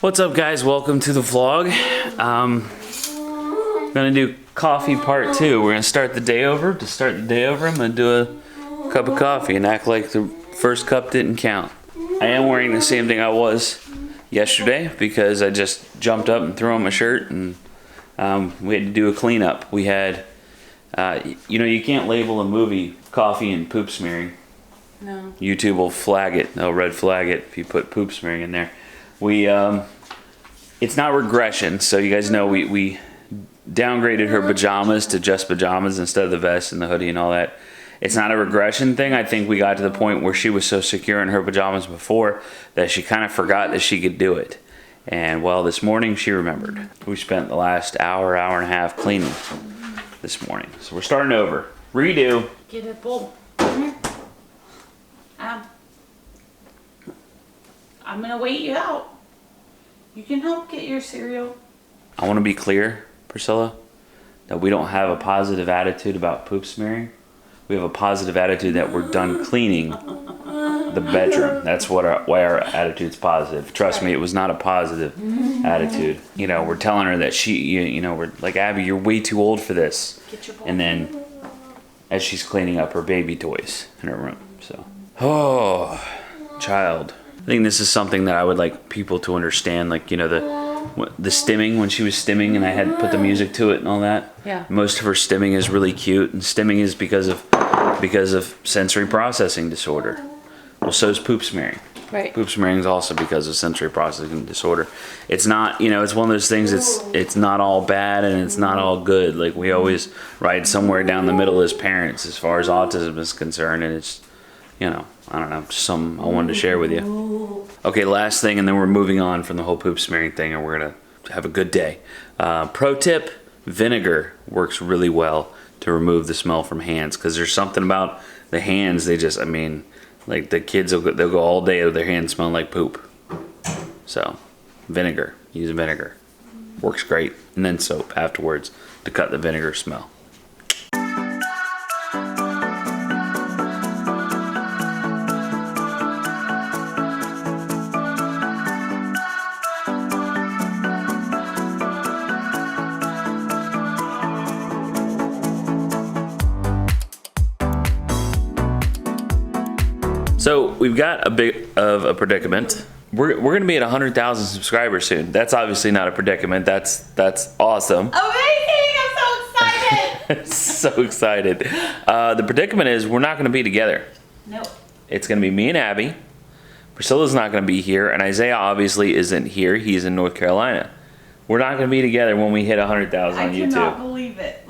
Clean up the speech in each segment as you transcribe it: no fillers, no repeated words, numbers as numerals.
What's up, guys? Welcome to the vlog. I'm gonna do coffee part 2. We're gonna start the day over. To start the day over, I'm gonna do a cup of coffee and act like the first cup didn't count. I am wearing the same thing I was yesterday because I just jumped up and threw on my shirt, and we had to do a cleanup. We had, you can't label a movie coffee and poop smearing. No. YouTube will flag it. They'll red flag it if you put poop smearing in there. It's not regression, so you guys know we downgraded her pajamas to just pajamas instead of the vest and the hoodie and all that. It's not a regression thing. I think we got to the point where she was so secure in her pajamas before that she kind of forgot that she could do it. And well, this morning she remembered. We spent the last hour and a half cleaning this morning. So we're starting over. Redo. Get a bowl. I'm gonna wait you out. You can help get your cereal. I want to be clear, Priscilla, that we don't have a positive attitude about poop smearing. We have a positive attitude that we're done cleaning the bedroom. That's why our attitude's positive. Trust me, it was not a positive attitude. You know, we're telling her that we're like, Abby, you're way too old for this. Get your bowl. And then as she's cleaning up her baby toys in her room. So, oh, child. I think this is something that I would like people to understand, like, the stimming, when she was stimming and I had put the music to it and all that. Yeah. Most of her stimming is really cute, and stimming is because of sensory processing disorder. Well, so is poop smearing. Right. Poop smearing is also because of sensory processing disorder. It's not, it's one of those things, it's not all bad and it's not all good. Like, we always ride somewhere down the middle as parents as far as autism is concerned, and it's, I don't know, some I wanted to share with you. Okay, last thing, and then we're moving on from the whole poop smearing thing, and we're gonna have a good day. Pro tip, vinegar works really well to remove the smell from hands, because there's something about the hands, like the kids, they'll go all day with their hands smelling like poop. So, vinegar, use vinegar. Works great. And then soap afterwards to cut the vinegar smell. So we've got a bit of a predicament. We're gonna be at 100,000 subscribers soon. That's obviously not a predicament. That's awesome. Amazing! I'm so excited. So excited. The predicament is we're not gonna be together. Nope. It's gonna be me and Abby. Priscilla's not gonna be here, and Isaiah obviously isn't here. He's in North Carolina. We're not gonna be together when we hit 100,000 on YouTube. I cannot believe it.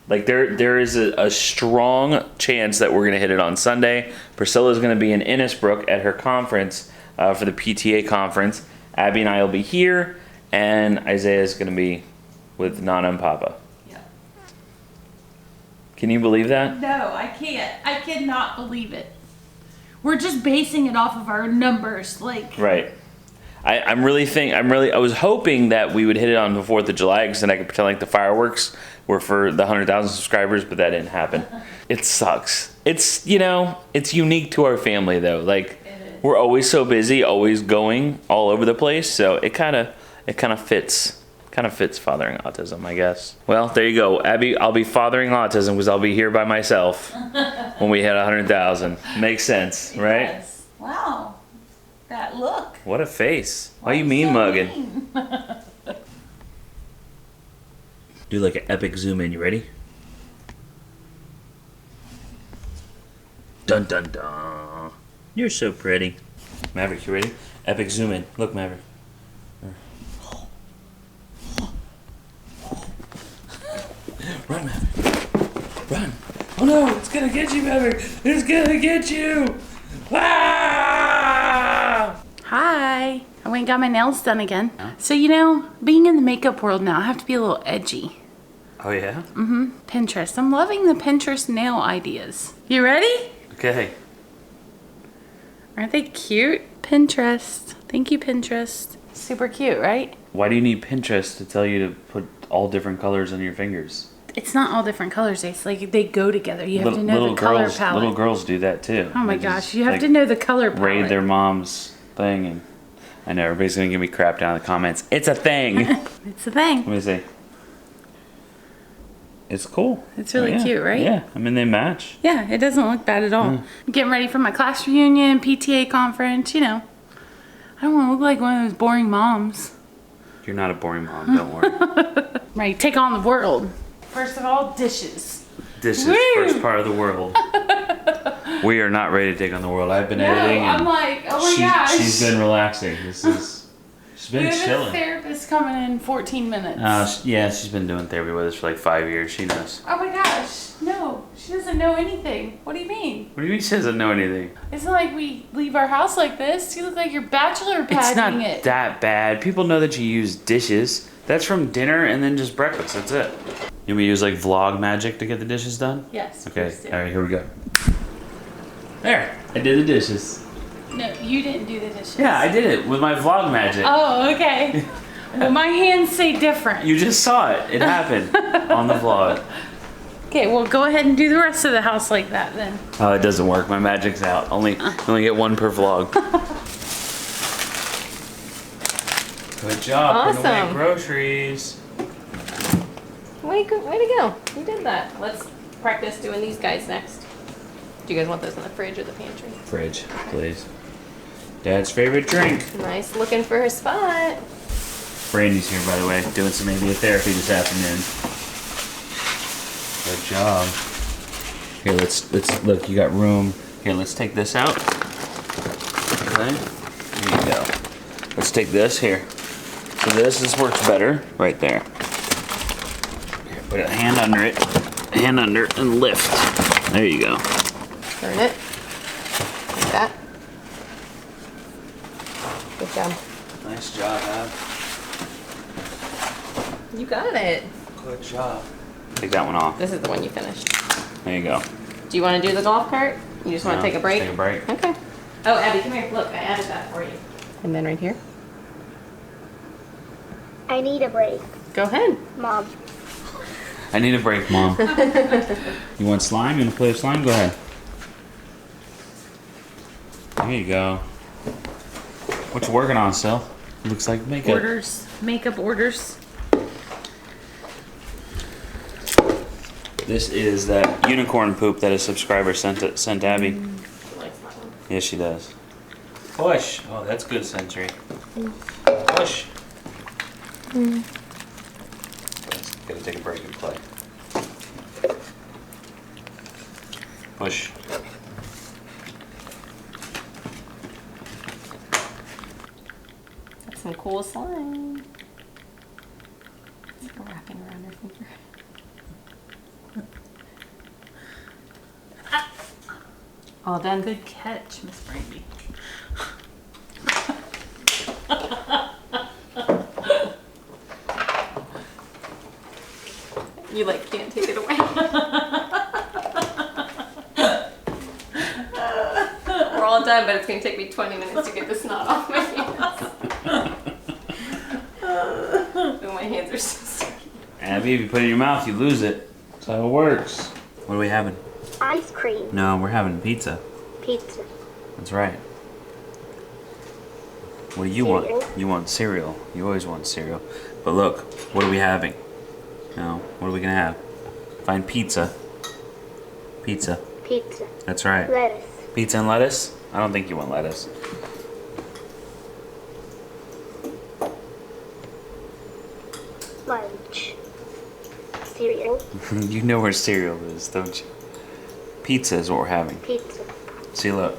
Like there is a strong chance that we're gonna hit it on Sunday. Priscilla's gonna be in Innisbrook at her conference for the PTA conference. Abby and I will be here, and Isaiah's gonna be with Nana and Papa. Yeah. Can you believe that? No, I can't. I cannot believe it. We're just basing it off of our numbers, Right. I was hoping that we would hit it on the 4th of July, because then I could pretend like the fireworks were for the 100,000 subscribers, but that didn't happen. It sucks. It's unique to our family though. Like, we're always so busy, always going all over the place, so it kind of fits fathering autism, I guess. Well, there you go, Abby. I'll be fathering autism because I'll be here by myself when we hit 100,000. Makes sense, right? Yes. Wow. That look. What a face. Why you mean mugging? Do like an epic zoom in. You ready? Dun dun dun. You're so pretty. Maverick, you ready? Epic zoom in. Look, Maverick. Run, Maverick. Run. Oh no, it's gonna get you, Maverick. It's gonna get you. Ah! Hi. I went and got my nails done again. Yeah. So, being in the makeup world now, I have to be a little edgy. Oh, yeah? Mm-hmm. Pinterest. I'm loving the Pinterest nail ideas. You ready? Okay. Aren't they cute? Pinterest. Thank you, Pinterest. Super cute, right? Why do you need Pinterest to tell you to put all different colors on your fingers? It's not all different colors. It's like they go together. You have to know the color palette. Little girls do that too. Oh my gosh, you have to know the color palette. Raid their mom's thing, and I know everybody's gonna give me crap down in the comments. It's a thing. It's a thing. Let me see. It's cool. It's really yeah. cute, right? Yeah, I mean they match. Yeah, it doesn't look bad at all. I'm getting ready for my class reunion, PTA conference, you know. I don't want to look like one of those boring moms. You're not a boring mom, don't worry. Right, take on the world. First of all, dishes. This is Woo! first part of the world. We are not ready to take on the world. I've been editing and I'm like, oh my gosh. she's been relaxing. She's been We have a chilling. therapist coming in 14 minutes. Yeah, she's been doing therapy with us for like 5 years. She knows. Oh my gosh, no, she doesn't know anything. What do you mean? What do you mean she doesn't know anything? It's not like we leave our house like this. You look like you're bachelor padding It's not it. that bad. People know that you use dishes. That's from dinner and then just breakfast. That's it. You want me to use like vlog magic to get the dishes done? Yes. Okay, please do. all right, here we go. There, I did the dishes. No, you didn't do the dishes. Yeah, I did it with my vlog magic. Oh, okay. Well, my hands say different. You just saw it. It happened on the vlog. Okay, well, go ahead and do the rest of the house like that then. Oh, it doesn't work. My magic's out. Only get one per vlog. Good job putting away Awesome. groceries. Way to go. You did that. Let's practice doing these guys next. Do you guys want those in the fridge or the pantry? Fridge, please. Dad's favorite drink. Nice looking for a spot. Brandy's here, by the way, doing some ABA therapy this afternoon. Good job. Here, let's look. You got room. Here, let's take this out. Okay. Here you go. Let's take this here. So this works better right there. Here, put a hand under it. Hand under and lift. There you go. Turn it. Like that. Good job. Nice job, Ab. You got it. Good job. Take that one off. This is the one you finished. There you go. Do you want to do the golf cart? You just want to take a break? Take a break. Okay. Oh, Abby, come here. Look, I added that for you. And then right here. I need a break, Go ahead. Mom. I need a break, Mom. You want slime? You want to play with slime? Go ahead. There you go. What you working on, Sil? Looks like makeup. Orders, makeup orders. This is that unicorn poop that a subscriber sent Abby. She likes that one. Yes, she does. Push. Oh, that's good, Century. Push. Gotta take a break and play. Push. That's some cool slime. It's like wrapping around her finger. All done. Good catch, Miss Brandy. You like can't take it away. We're all done, but it's gonna take me 20 minutes to get the snot off my hands. Oh, my hands are so sticky. Abby, if you put it in your mouth, you lose it. That's how it works. What are we having? Ice cream. No, we're having pizza. Pizza. That's right. What do you Cereal. want? You want cereal. You always want cereal. But look, what are we having? No, what are we gonna have? Find pizza. Pizza. Pizza. That's right. Lettuce. Pizza and lettuce? I don't think you want lettuce. Lunch. Cereal. You know where cereal is, don't you? Pizza is what we're having. Pizza. See, look.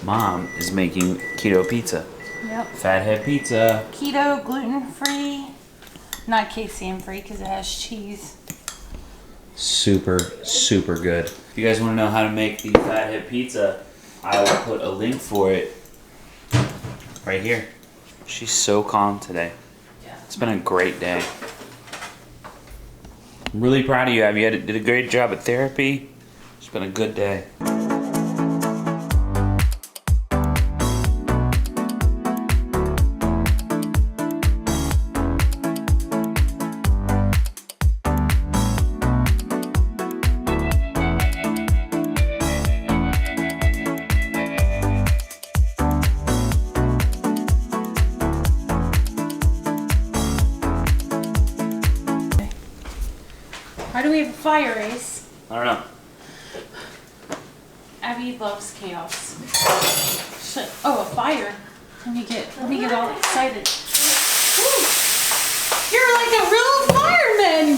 Mom is making keto pizza. Yep. Fathead pizza. Keto, gluten-free, not casein-free because it has cheese. Super, super good. If you guys want to know how to make the fathead pizza, I will put a link for it right here. She's so calm today. Yeah. It's been a great day. I'm really proud of you, Abby. You did a great job at therapy. It's been a good day. do we have a fire, Ace? I don't know. Abby loves chaos. Shit. Oh, a fire. Let me get all excited. Woo. You're like a real fireman.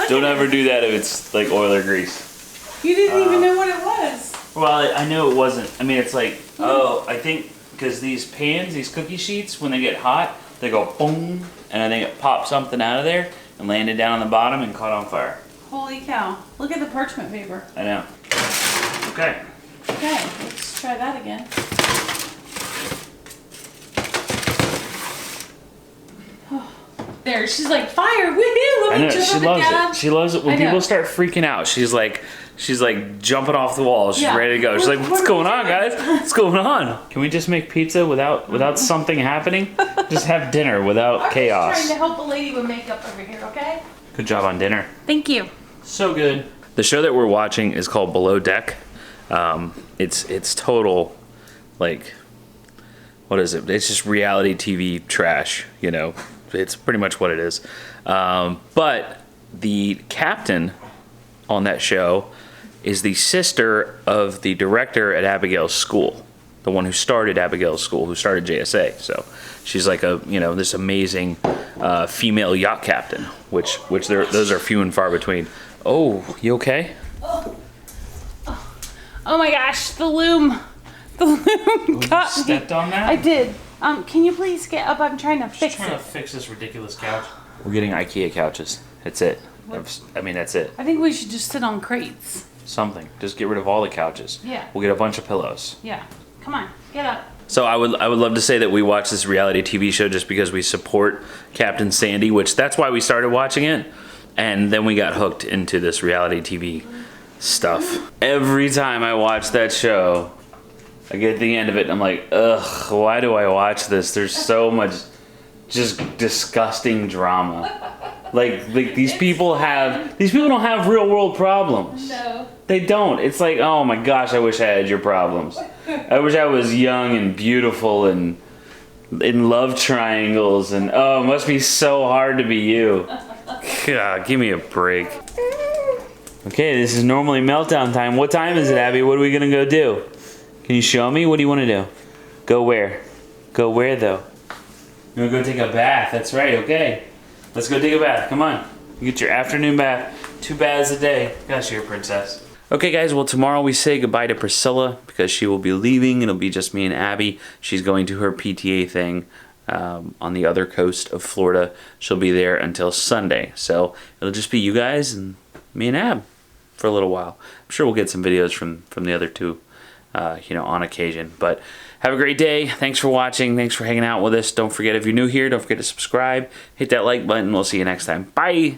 Don't ever do that if it's like oil or grease. You didn't even know what it was. Well, I know it wasn't. I mean, it's like, oh, I think because these pans, these cookie sheets, when they get hot, they go boom, and I think it popped something out of there and landed down on the bottom and caught on fire. Holy cow. Look at the parchment paper. I know. Okay. Okay, let's try that again. There, she's like, fire, woohoo, let I me know, jump she up loves and down. it. She loves it when I know. people start freaking out. She's like jumping off the wall. She's Yeah. ready to go. She's like, what's going on, guys? What's going on? Can we just make pizza without something happening? Just have dinner without I'm chaos. just trying to help a lady with makeup over here, okay? Good job on dinner. Thank you. So good. The show that we're watching is called Below Deck. It's total, like, what is it? It's just reality TV trash, you know. It's pretty much what it is. But the captain on that show is the sister of the director at Abigail's school, the one who started Abigail's school, who started JSA. So she's like this amazing female yacht captain, which those are few and far between. Oh, you okay? Oh my gosh, the loom. The loom got me. Stepped on that? I did. Can you please get up? I'm trying to fix Trying to it. fix this ridiculous couch. We're getting IKEA couches. That's it. That's it. I think we should just sit on crates. Something. Just get rid of all the couches. Yeah. We'll get a bunch of pillows. Yeah. Come on, get up. So I would love to say that we watch this reality TV show just because we support Captain Sandy, which that's why we started watching it. And then we got hooked into this reality TV stuff. Every time I watch that show, I get to the end of it and I'm like, ugh, why do I watch this? There's so much just disgusting drama. Like these people don't have real world problems. No. They don't. It's like, oh my gosh, I wish I had your problems. I wish I was young and beautiful and in love triangles and oh, it must be so hard to be you. God, give me a break. Okay, this is normally meltdown time. What time is it, Abby? What are we gonna go do? Can you show me? What do you want to do? Go where? Go where though? You wanna go take a bath? That's right. Okay, let's go take a bath. Come on. You get your afternoon bath. 2 baths a day. Gosh, you're a princess. Okay, guys. Well, tomorrow we say goodbye to Priscilla because she will be leaving. It'll be just me and Abby. She's going to her PTA thing on the other coast of Florida. She'll be there until Sunday. So it'll just be you guys and me and Ab for a little while. I'm sure we'll get some videos from the other two, on occasion. But have a great day. Thanks for watching. Thanks for hanging out with us. Don't forget, if you're new here, don't forget to subscribe. Hit that like button. We'll see you next time. Bye.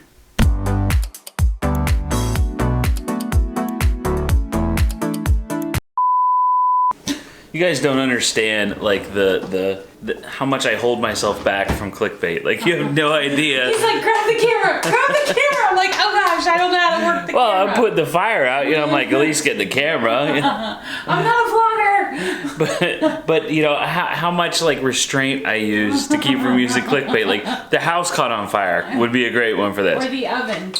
You guys don't understand, like, the how much I hold myself back from clickbait. Like, you have no idea. He's like, grab the camera, grab the camera. I'm like, oh gosh, I don't know how to work the Well, camera. I'm putting the fire out. I'm like, at least get the camera. I'm not a vlogger. But how much like restraint I use to keep from using clickbait. Like, the house caught on fire would be a great one for this. Or the oven.